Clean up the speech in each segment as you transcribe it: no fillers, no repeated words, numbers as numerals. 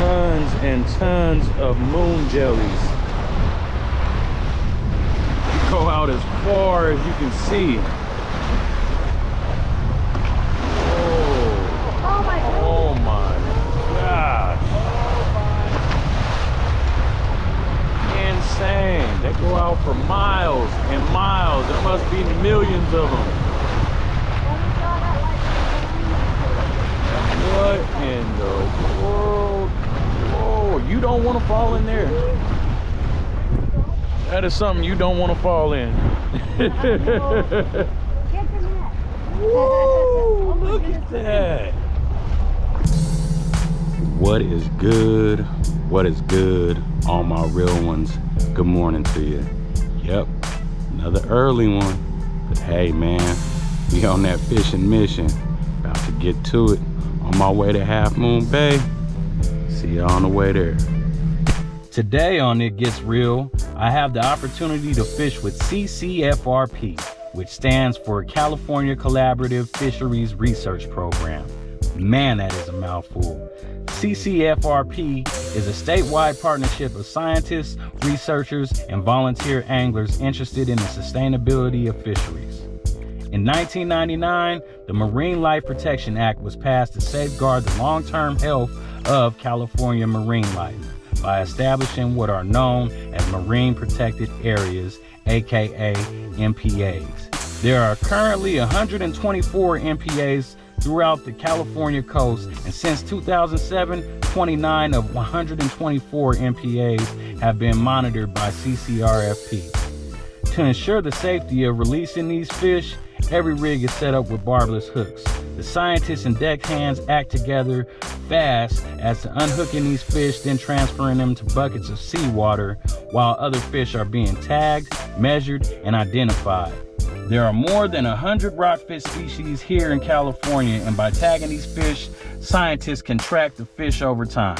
tons and tons of moon jellies. Go out as far as you can see. Oh my gosh. Insane. They go out for miles and miles. There must be millions of them. What in the world? Whoa, you don't want to fall in there. That is something you don't want to fall in. Woo, look at that. What is good? What is good, all my real ones? Good morning to you. Yep, another early one. But hey, man, we on that fishing mission. About to get to it. On my way to Half Moon Bay. See you on the way there. Today on It Gets Real, I have the opportunity to fish with CCFRP, which stands for California Collaborative Fisheries Research Program. Man, that is a mouthful. CCFRP is a statewide partnership of scientists, researchers, and volunteer anglers interested in the sustainability of fisheries. In 1999, the Marine Life Protection Act was passed to safeguard the long-term health of California marine life by establishing what are known as Marine Protected Areas, aka MPAs. There are currently 124 MPAs throughout the California coast, and since 2007, 29 of 124 MPAs have been monitored by CCRFP. To ensure the safety of releasing these fish, every rig is set up with barbless hooks. The scientists and deckhands act together fast as to unhooking these fish, then transferring them to buckets of seawater while other fish are being tagged, measured, and identified. There are more than 100 rockfish species here in California, and by tagging these fish, scientists can track the fish over time.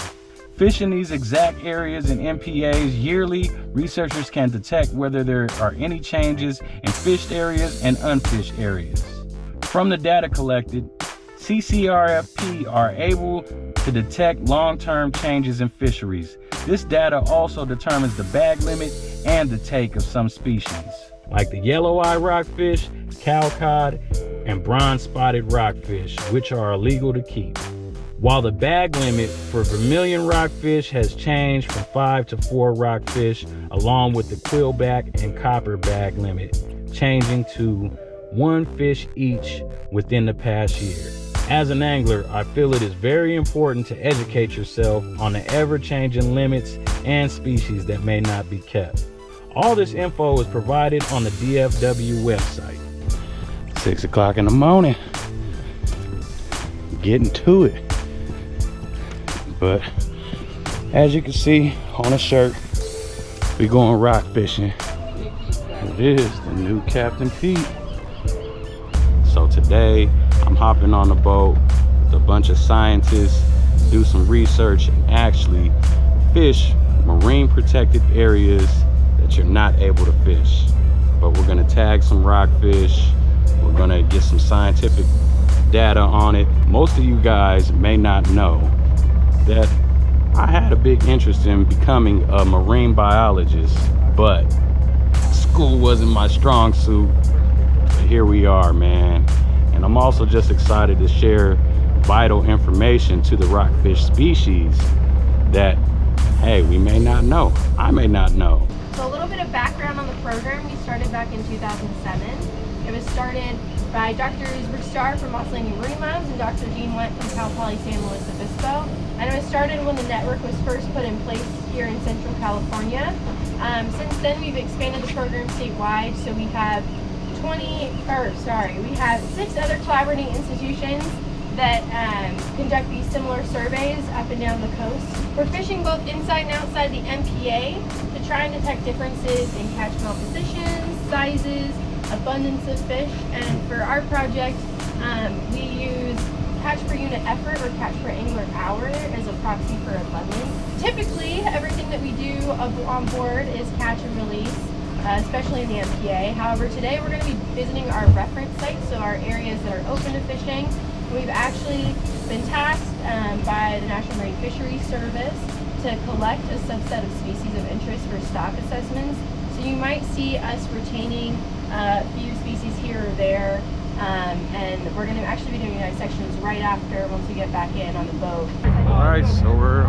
Fishing these exact areas in MPAs yearly, researchers can detect whether there are any changes in fished areas and unfished areas. From the data collected, CCRFP are able to detect long-term changes in fisheries. This data also determines the bag limit and the take of some species, like the yellow-eye rockfish, cowcod, and bronze-spotted rockfish, which are illegal to keep. While the bag limit for vermilion rockfish has changed from 5 to 4 rockfish, along with the quillback and copper bag limit changing to 1 fish each within the past year. As an angler, I feel it is very important to educate yourself on the ever-changing limits and species that may not be kept. All this info is provided on the DFW website. 6 o'clock in the morning, getting to it. But as you can see on the shirt, we going rock fishing. It is the new Captain Pete. So today I'm hopping on the boat with a bunch of scientists, do some research, and actually fish marine protected areas that you're not able to fish. But we're gonna tag some rockfish. We're gonna get some scientific data on it. Most of you guys may not know that I had a big interest in becoming a marine biologist, but school wasn't my strong suit. But here we are, man. And I'm also just excited to share vital information to the rockfish species that, hey, we may not know. I may not know. So a little bit of background on the program. We started back in 2007. It was started by Dr. Rick Starr from Moss Landing Marine Labs and Dr. Dean Went from Cal Poly San Luis Obispo. And it was started when the network was first put in place here in Central California. Since then, we've expanded the program statewide, so we have 6 other collaborating institutions that conduct these similar surveys up and down the coast. We're fishing both inside and outside the MPA to try and detect differences in catch compositions, sizes, abundance of fish, and for our project, we use catch per unit effort or catch per angler hour as a proxy for abundance. Typically, everything that we do on board is catch and release, especially in the MPA. However, today we're going to be visiting our reference sites, so our areas that are open to fishing, We've actually been tasked by the National Marine Fisheries Service to collect a subset of species of interest for stock assessments. So you might see us retaining a few species here or there, and we're going to actually be doing dissections right after, once we get back in on the boat. All right, so we're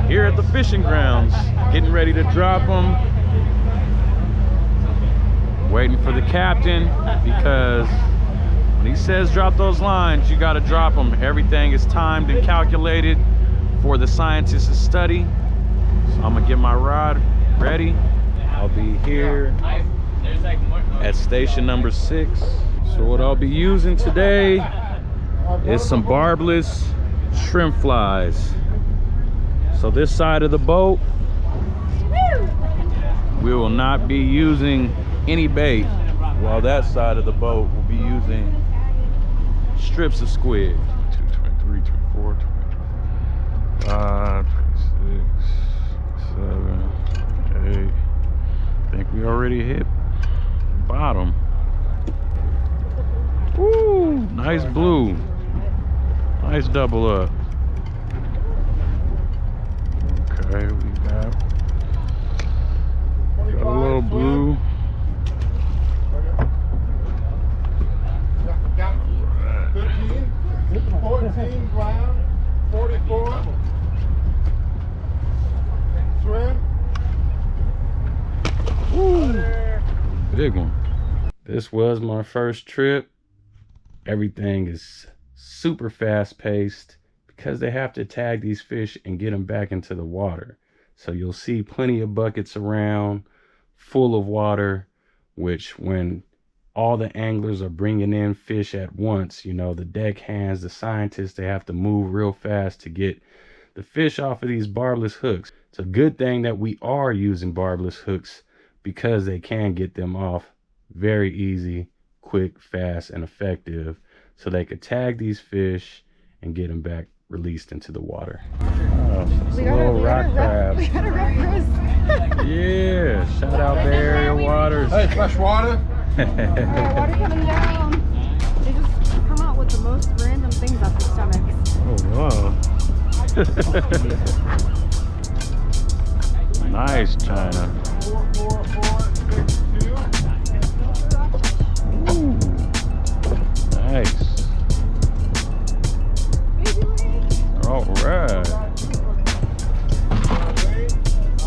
here at the fishing grounds, getting ready to drop them. Waiting for the captain, because when he says drop those lines, you got to drop them. Everything is timed and calculated for the scientists to study. So I'm gonna get my rod ready. I'll be here at station number 6. So what I'll be using today is some barbless shrimp flies. So this side of the boat, we will not be using any bait, while that side of the boat will be using strips of squid. 2, 23, 24, 25, 26, 7, 8. I think we already hit bottom. Woo! Nice blue. Nice double up. Okay, we got a little blue. 13, 14 ground, 44, swim. Woo. Big one. This was my first trip. Everything is super fast paced because they have to tag these fish and get them back into the water. So you'll see plenty of buckets around full of water, which when all the anglers are bringing in fish at once, you know, the deck hands, the scientists, they have to move real fast to get the fish off of these barbless hooks. It's a good thing that we are using barbless hooks, because they can get them off very easy, quick, fast, and effective, so they could tag these fish and get them back released into the water. Oh, it's a little rock crab. We got a reference. Yeah, shout out Bay Area Waters. Hey, fresh water. Water coming down. They just come out with the most random things up their stomachs. Oh, wow. Nice China. 44462. Ooh, nice. All right.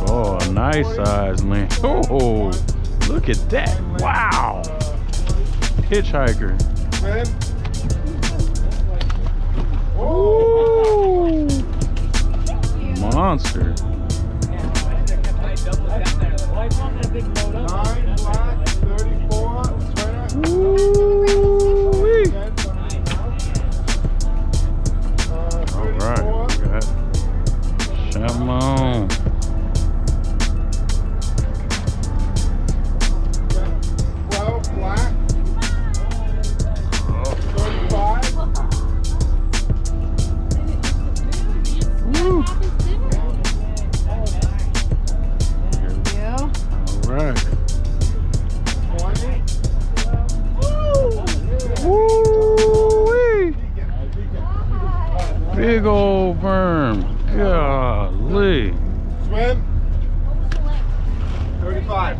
Oh, a nice size, man. Oh, look at that. Wow. Hitchhiker. Ooh. Monster. 9 black, 34, swimmer. Ooh-wee. All right, we got Shamon. 12 black, 35. Woo. Yeah. All right. 20. Woo-wee. Big old worm. Golly. Swim. 35.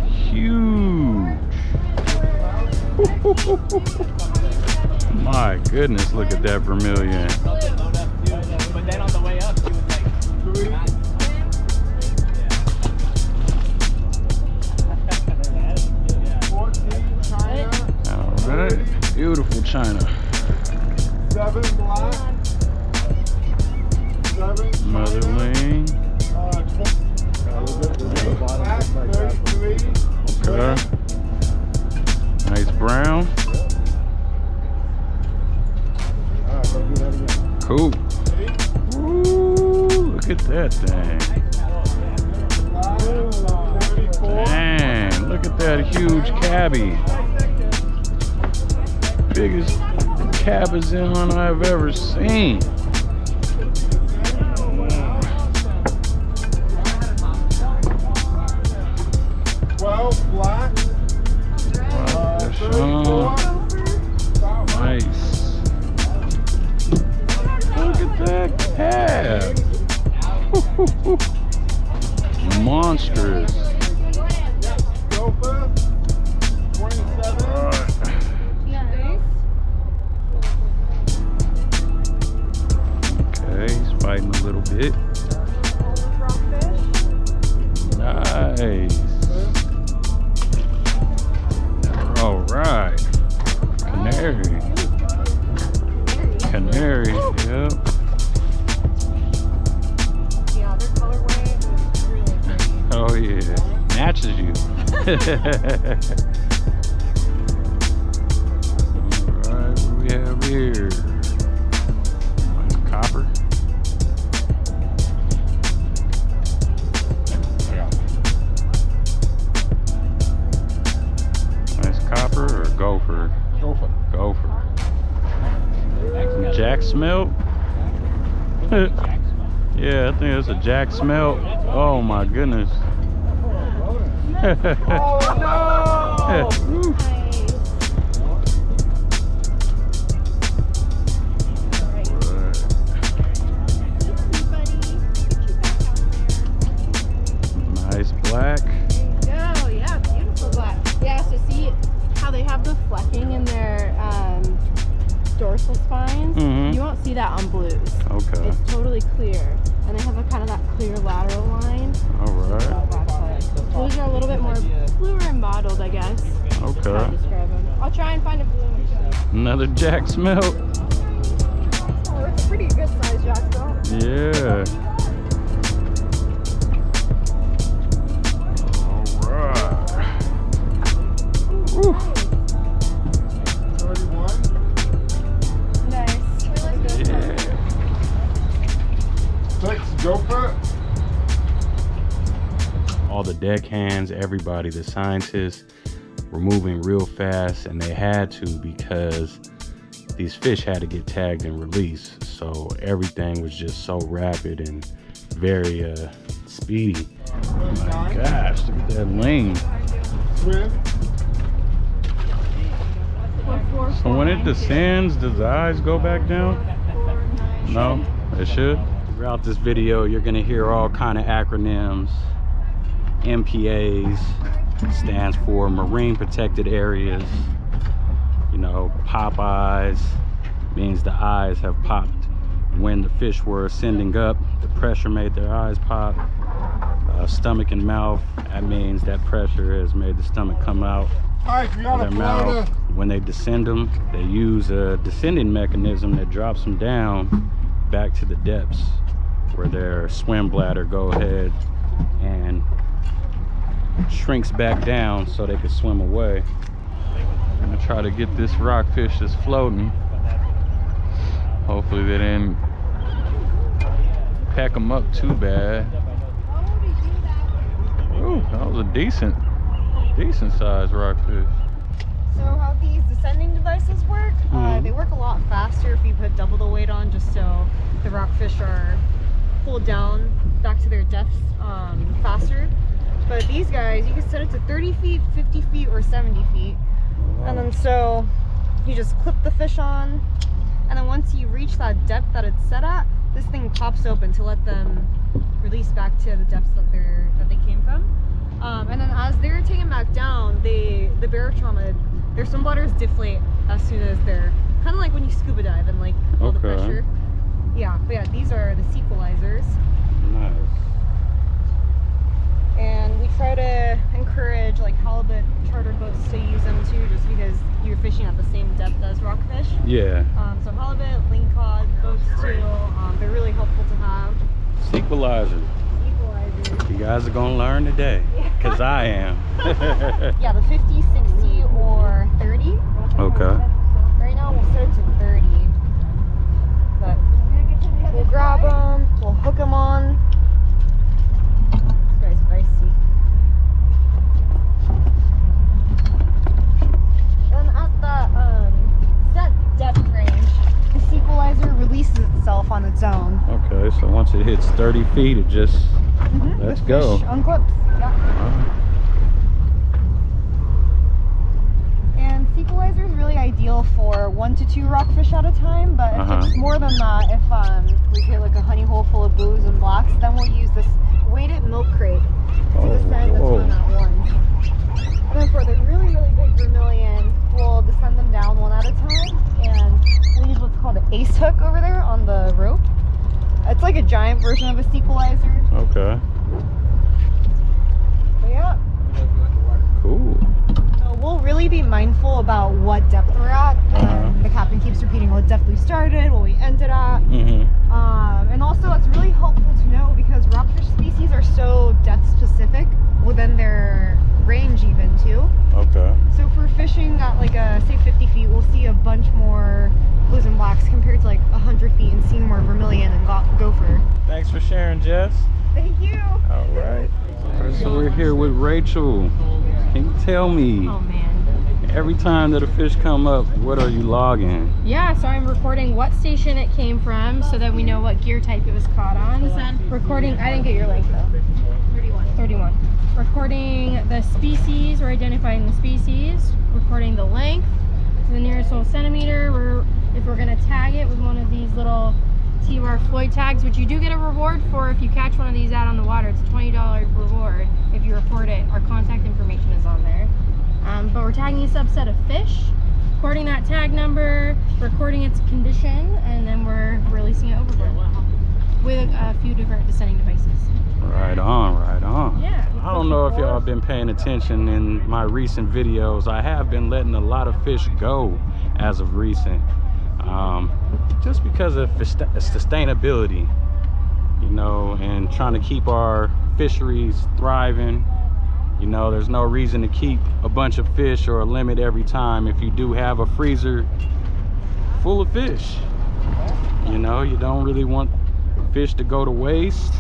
Huge. My goodness, look at that vermilion. But then on the way up, she was like, 3. China. All right. Beautiful China. 7 black. 7 Motherling. black, 33. Okay. Nice brown. Cool. Ooh, look at that thing. 34. Man, look at that huge cabbie. Biggest cabezon I've ever seen. Black. Wow, nice. Woo-hoo. Monstrous. Gopher. 27. Okay, he's fighting a little bit. Nice. All right. Canary. Canary. Yep. Yeah, their colorway is really pretty. Oh yeah. Matches you. All right, what do we have here? Nice copper. Nice copper or gopher? Gopher. Gopher. Jack smelt? Yeah, I think it's a jack smelt. Oh my goodness. Oh no! Nice black. Oh yeah, beautiful black. Yeah, so see how they have the flecking in their dorsal spines? Mhm. You won't see that on blues. Okay. It's totally clear. And they have a kind of that clear lateral line. All right. Blues are a little bit more bluer and mottled, I guess. How to Okay. describe them. I'll try and find a blue one. Another jack smelt. Oh, it's a pretty good size jack though. Yeah. All right. Woo. 31. Nice. Yeah. 6 gopher. All the deckhands, everybody, the scientists were moving real fast, and they had to because these fish had to get tagged and released. So everything was just so rapid and very speedy. My gosh, look at that lane. Swim. So when it descends, does the eyes go back down? No, it should. Throughout this video, you're gonna hear all kind of acronyms. MPAs stands for Marine Protected Areas. You know, pop eyes means the eyes have popped when the fish were ascending up. The pressure made their eyes pop. Stomach and mouth, that means that pressure has made the stomach come out Alright, we got of a their mouth. floater. When they descend them, they use a descending mechanism that drops them down back to the depths where their swim bladder go ahead and shrinks back down so they can swim away. I'm gonna try to get this rockfish that's floating. Hopefully they didn't pack them up too bad. Ooh, that was a decent sized rockfish. So how these descending devices work, they work a lot faster if you put double the weight on, just so the rockfish are pulled down back to their depths faster. But these guys, you can set it to 30 feet, 50 feet, or 70 feet. And then so you just clip the fish on, and then once you reach that depth that it's set at, this thing pops open to let them release back to the depths that they came from. And then as they're taken back down, the barotrauma, their swim bladders deflate as soon as they're kind of like when you scuba dive and like all the pressure. Yeah, but yeah, these are the sequelizers. Nice. And we try to encourage like halibut charter boats to use them too, just because you're fishing at the same depth as rockfish. Yeah. So halibut, lingcod boats too, they're really helpful to have. Sequelizer. Equalizers. You guys are gonna learn today, cause I am. Yeah, the 50, 60, or 30. Okay. Right now we'll set it to 30. But we'll grab them, we'll hook them on. This guy's feisty. Then at the set depth range, the sequelizer releases itself on its own. Okay, so once it hits 30 feet, it just let's The go. fish unclips. Yeah. And sequelizer is really ideal for 1 to 2 rockfish at a time, but if it's more than that, if we hit like a honey hole full of blues and blacks, then we'll use like a giant version of a sequelizer. Okay. But yeah. Cool. So we'll really be mindful about what depth we're at. The captain keeps repeating what depth we started, what we ended at. And also it's really helpful to know because rockfish species are so depth specific within their range even too. Okay. So if we're fishing at like say 50 feet, we'll see a bunch more blues and blacks compared to like 100 feet and seeing more vermilion and gopher. Thanks for sharing, Jess. Thank you. All right. So we're here with Rachel. Can you tell me, Oh man. every time that a fish come up, what are you logging? Yeah, so I'm recording what station it came from so that we know what gear type it was caught on. Recording, I didn't get your length though. 31. Recording the species, we're identifying the species. Recording the length to the nearest whole centimeter. If we're gonna tag it with one of these little T-bar Floyd tags, which you do get a reward for if you catch one of these out on the water. It's a $20 reward if you report it. Our contact information is on there. But we're tagging a subset of fish, recording that tag number, recording its condition, and then we're releasing it overboard with a few different descending devices. Right on, right on. Yeah. I don't know if y'all have been paying attention in my recent videos. I have been letting a lot of fish go as of recent. Just because of sustainability, you know, and trying to keep our fisheries thriving. You know, there's no reason to keep a bunch of fish or a limit every time if you do have a freezer full of fish. You know, you don't really want fish to go to waste,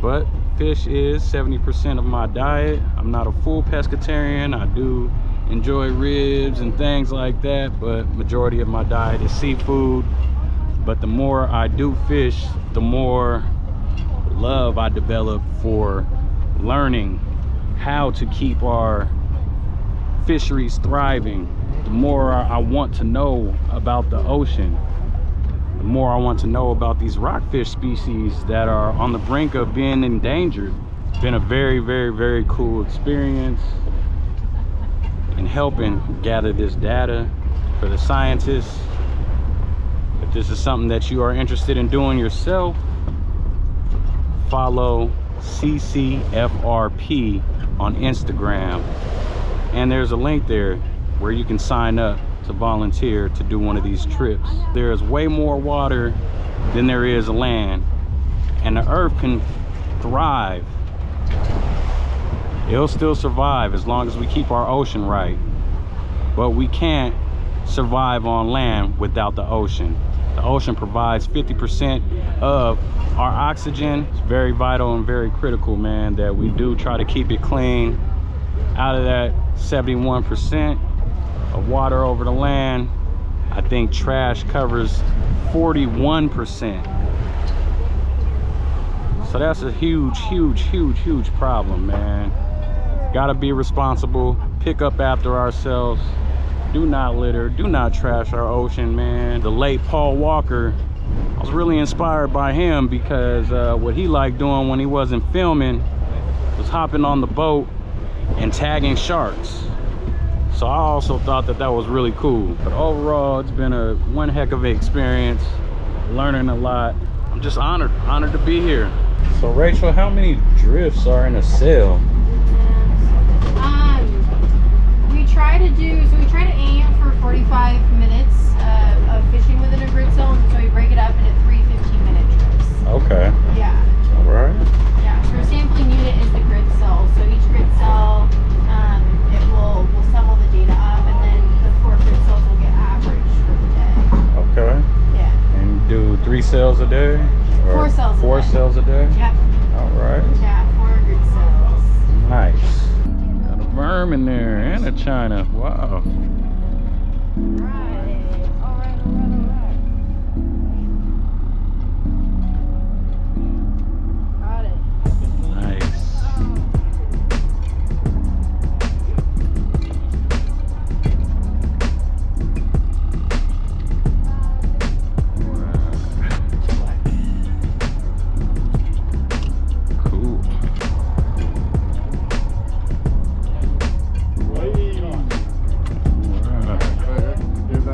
but fish is 70% of my diet. I'm not a full pescatarian. I do enjoy ribs and things like that, but majority of my diet is seafood. But the more I do fish, the more love I develop for learning how to keep our fisheries thriving. The more I want to know about the ocean, the more I want to know about these rockfish species that are on the brink of being endangered. It's been a very, very, very cool experience in helping gather this data for the scientists. If this is something that you are interested in doing yourself, follow CCFRP on Instagram, and there's a link there where you can sign up to volunteer to do one of these trips. There's way more water than there is land, and the earth can thrive. It'll still survive as long as we keep our ocean right, but we can't survive on land without the ocean. The ocean provides 50% of our oxygen. It's very vital and very critical, man, that we do try to keep it clean. Out of that 71% of water over the land, I think trash covers 41%. So that's a huge, huge, huge, huge problem, man. Gotta be responsible, pick up after ourselves. Do not litter, do not trash our ocean, man. The late Paul Walker, I was really inspired by him because what he liked doing when he wasn't filming was hopping on the boat and tagging sharks. So I also thought that that was really cool. But overall, it's been one heck of an experience, learning a lot. I'm just honored to be here. So Rachel, how many drifts are in a sail? We try to aim for 45 minutes of fishing within a grid cell, so we break it up into 3 15-minute trips. Okay. Yeah. All right. Yeah, so our sampling unit is the grid cell. So each grid cell, it will sum the data up, and then the 4 grid cells will get averaged for the day. Okay. Yeah. And you do 3 sails a day? Or 4 sails a day. 4 sails a day? Yep. All right. Yeah, 4 grid cells. Nice. Got a worm in there and a china. Wow. Right. All right. Got it. Nice. Cool. Way on. Wow. If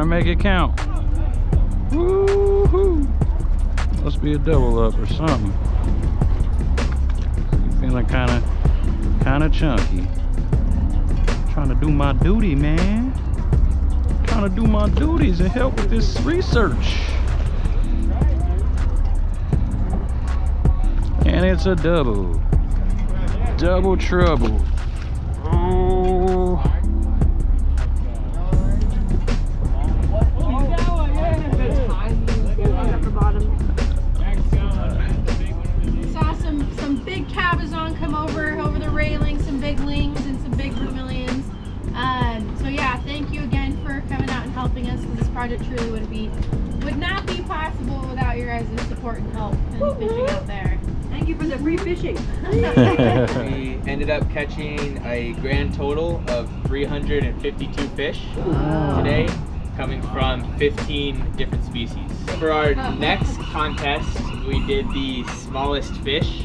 Gotta make it count. Woo-hoo. Must be a double up or something. Feeling kinda chunky. Trying to do my duty, man. Trying to do my duties and help with this research. And it's a double. Double trouble. Oh. Saw some big cabezon come over the railing, some big lings and some big vermilions. So yeah, thank you again for coming out and helping us, because this project truly would not be possible without your guys' support and help and fishing out there. Thank you for the free fishing. We ended up catching a grand total of 352 fish today, coming from 15 different species. For our next contest, we did the smallest fish,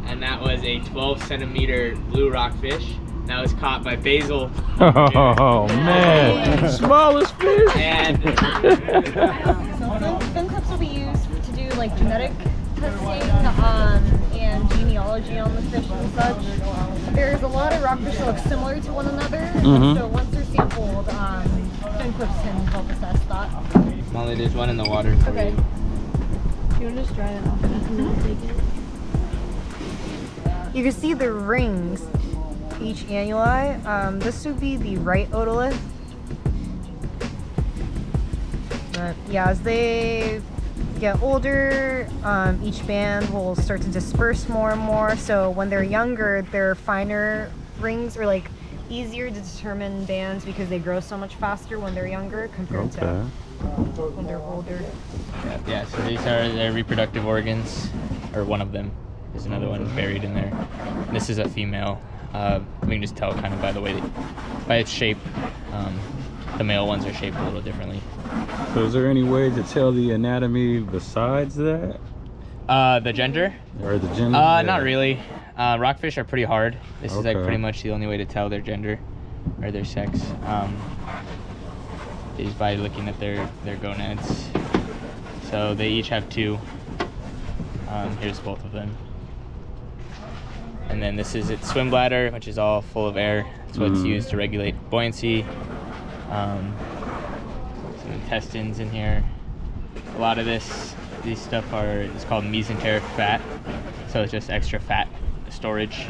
and that was a 12-centimeter blue rockfish. That was caught by Basil. Oh man, smallest fish. And So fin clips will be used to do like genetic testing and genealogy on the fish and such. There's a lot of rockfish that look similar to one another, so once they're sampled, fin clips can help assess that. Molly, there's one in the water for Okay. you. You want to just dry that off and then I'll take it? You can see the rings, each annuli. This would be the right otolith. But yeah, as they get older, each band will start to disperse more and more. So when they're younger, their finer rings are like easier to determine bands because they grow so much faster when they're younger compared to when they're older. Yeah, so these are their reproductive organs, or one of them. There's another one buried in there. This is a female. We can just tell kind of by the way, by its shape. The male ones are shaped a little differently. So is there any way to tell the anatomy besides that? The gender? Or the gender? Not really. Rockfish are pretty hard. This is like Okay. pretty much the only way to tell their gender or their sex. Is by looking at their gonads. So they each have two. Here's both of them. And then this is its swim bladder, which is all full of air. It's what's used to regulate buoyancy. Some intestines in here. A lot of these stuff it's called mesenteric fat. So it's just extra fat storage.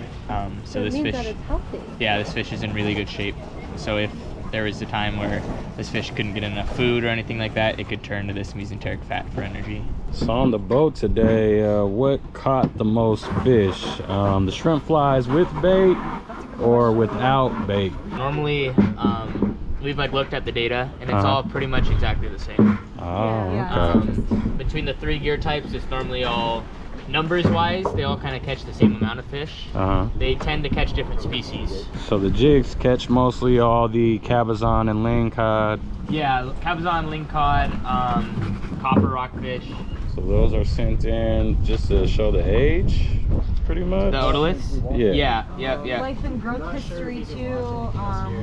So this fish, that it's healthy. yeah, this fish is in really good shape. So if there was a time where this fish couldn't get enough food or anything like that, it could turn to this mesenteric fat for energy. So on the boat today, what caught the most fish? The shrimp flies with bait or without bait? Normally, we've like looked at the data, and it's all pretty much exactly the same. Oh, Yeah. okay. Between the 3 gear types, it's normally all numbers-wise, they all kind of catch the same amount of fish. They tend to catch different species. So the jigs catch mostly all the cabezon and lingcod. Yeah, cabezon, lingcod, copper rockfish. So those are sent in just to show the age, pretty much? The otoliths? Yeah. Yeah. Life and growth history too.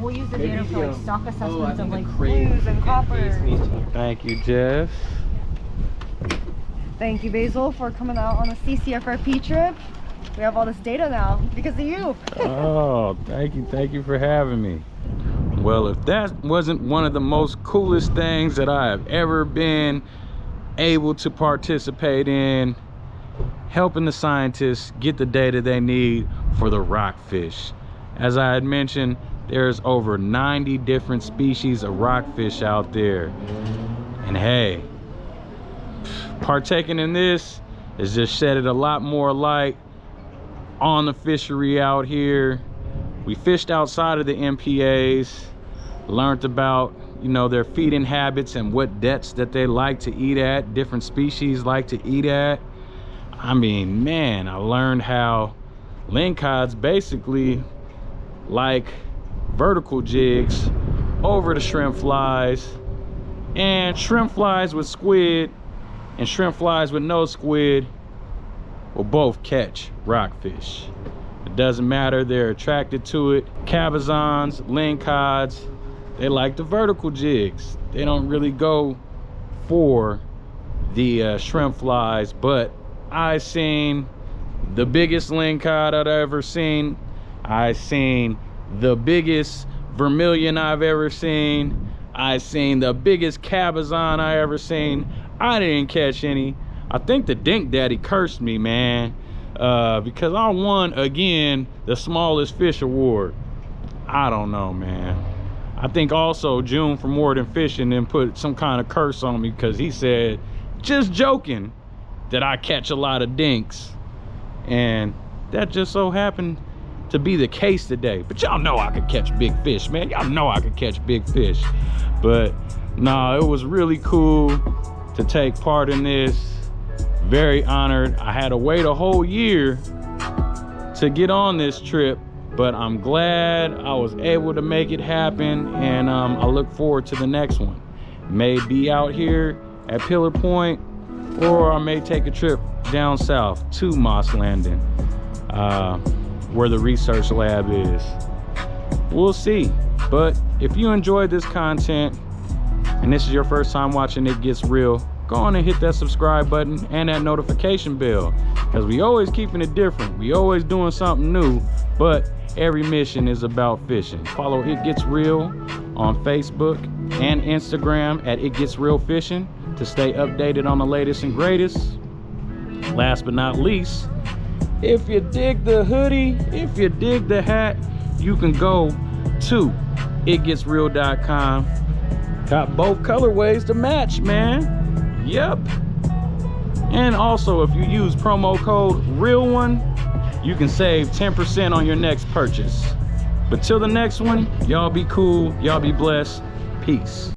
We'll use the data for like stock assessments of like blues and copper. Thank you, Jeff. Thank you, Basil, for coming out on a CCFRP trip. We have all this data now because of you. Oh, thank you for having me. Well, if that wasn't one of the most coolest things that I have ever been able to participate in, helping the scientists get the data they need for the rockfish. As I had mentioned, there's over 90 different species of rockfish out there. And hey, partaking in this has just shedded a lot more light on the fishery out here. We fished outside of the MPAs, learned about, you know, their feeding habits and what depths that they like to eat at, different species like to eat at. I mean, man, I learned how lingcods basically like vertical jigs over the shrimp flies, and shrimp flies with squid and shrimp flies with no squid will both catch rockfish. It doesn't matter, they're attracted to it. Cabezons, lingcods, They like the vertical jigs. They don't really go for the shrimp flies. But I seen the biggest lingcod I've ever seen. I seen the biggest vermilion I've ever seen. I seen the biggest cabezon I ever seen. I didn't catch any. I think the Dink Daddy cursed me, man, because I won again the smallest fish award. I don't know, man. I think also June from More Than Fishing then put some kind of curse on me because he said, just joking, that I catch a lot of dinks. And that just so happened to be the case today. But y'all know I could catch big fish, man. Y'all know I could catch big fish. But nah, it was really cool to take part in this. Very honored. I had to wait a whole year to get on this trip, but I'm glad I was able to make it happen, and I look forward to the next one. May be out here at Pillar Point, or I may take a trip down south to Moss Landing, where the research lab is. We'll see. But if you enjoyed this content and this is your first time watching It Gets Real, go on and hit that subscribe button and that notification bell, because we always keeping it different. We always doing something new, but every mission is about fishing. Follow It Gets Real on Facebook and Instagram at It Gets Real Fishing to stay updated on the latest and greatest. Last but not least, if you dig the hoodie, if you dig the hat, you can go to itgetsreel.com. Got both colorways to match, man. Yep. And also, if you use promo code REAL1, you can save 10% on your next purchase. But till the next one, y'all be cool, y'all be blessed. Peace.